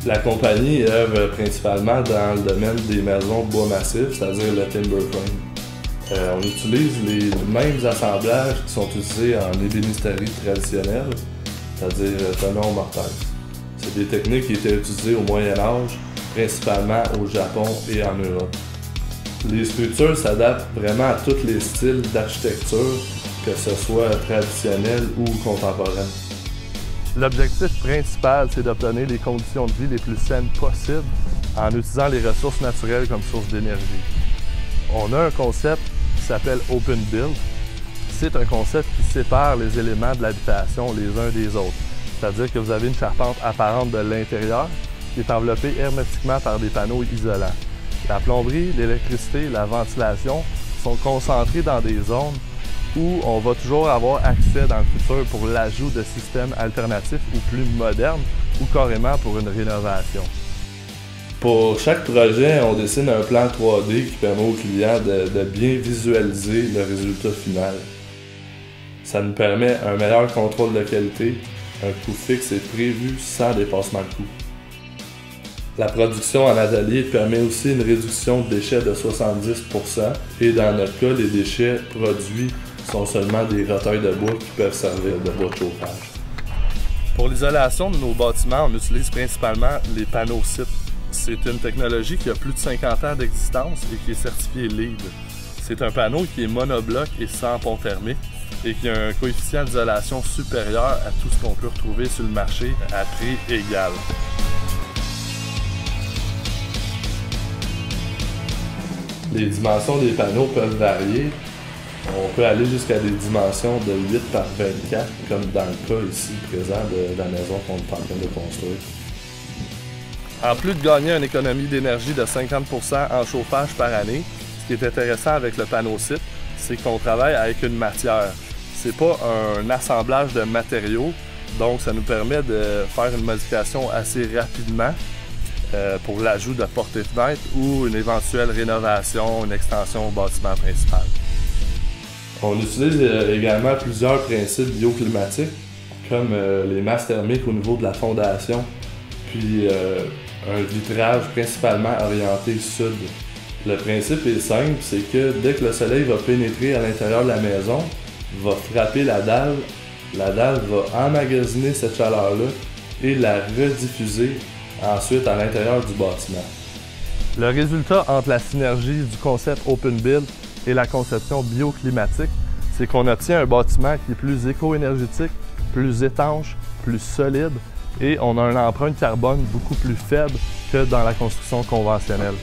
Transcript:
La compagnie œuvre principalement dans le domaine des maisons de bois massif, c'est-à-dire le timber frame. On utilise les mêmes assemblages qui sont utilisés en ébénisterie traditionnelle, c'est-à-dire tenon mortaise. C'est des techniques qui étaient utilisées au Moyen Âge, principalement au Japon et en Europe. Les structures s'adaptent vraiment à tous les styles d'architecture, que ce soit traditionnel ou contemporain. L'objectif principal, c'est d'obtenir les conditions de vie les plus saines possibles en utilisant les ressources naturelles comme source d'énergie. On a un concept qui s'appelle Open Build. C'est un concept qui sépare les éléments de l'habitation les uns des autres. C'est-à-dire que vous avez une charpente apparente de l'intérieur qui est enveloppée hermétiquement par des panneaux isolants. La plomberie, l'électricité, la ventilation sont concentrés dans des zones où on va toujours avoir accès dans le futur pour l'ajout de systèmes alternatifs ou plus modernes ou carrément pour une rénovation. Pour chaque projet, on dessine un plan 3D qui permet au client de bien visualiser le résultat final. Ça nous permet un meilleur contrôle de qualité, un coût fixe est prévu sans dépassement de coût. La production en atelier permet aussi une réduction de déchets de 70% et dans notre cas, les déchets produits sont seulement des retailles de bois qui peuvent servir de bois de chauffage. Pour l'isolation de nos bâtiments, on utilise principalement les panneaux CIP. C'est une technologie qui a plus de 50 ans d'existence et qui est certifiée LEED. C'est un panneau qui est monobloc et sans pont thermique et qui a un coefficient d'isolation supérieur à tout ce qu'on peut retrouver sur le marché à prix égal. Les dimensions des panneaux peuvent varier. On peut aller jusqu'à des dimensions de 8 par 24, comme dans le cas ici présent de la maison qu'on est en train de construire. En plus de gagner une économie d'énergie de 50% en chauffage par année, ce qui est intéressant avec le panneau CIP, c'est qu'on travaille avec une matière. C'est pas un assemblage de matériaux, donc ça nous permet de faire une modification assez rapidement pour l'ajout de portes et fenêtres ou une éventuelle rénovation, une extension au bâtiment principal. On utilise également plusieurs principes bioclimatiques, comme les masses thermiques au niveau de la fondation, puis un vitrage principalement orienté sud. Le principe est simple, c'est que dès que le soleil va pénétrer à l'intérieur de la maison, va frapper la dalle va emmagasiner cette chaleur-là et la rediffuser ensuite à l'intérieur du bâtiment. Le résultat entre la synergie du concept Open Build et la conception bioclimatique, c'est qu'on obtient un bâtiment qui est plus éco-énergétique, plus étanche, plus solide et on a une empreinte carbone beaucoup plus faible que dans la construction conventionnelle.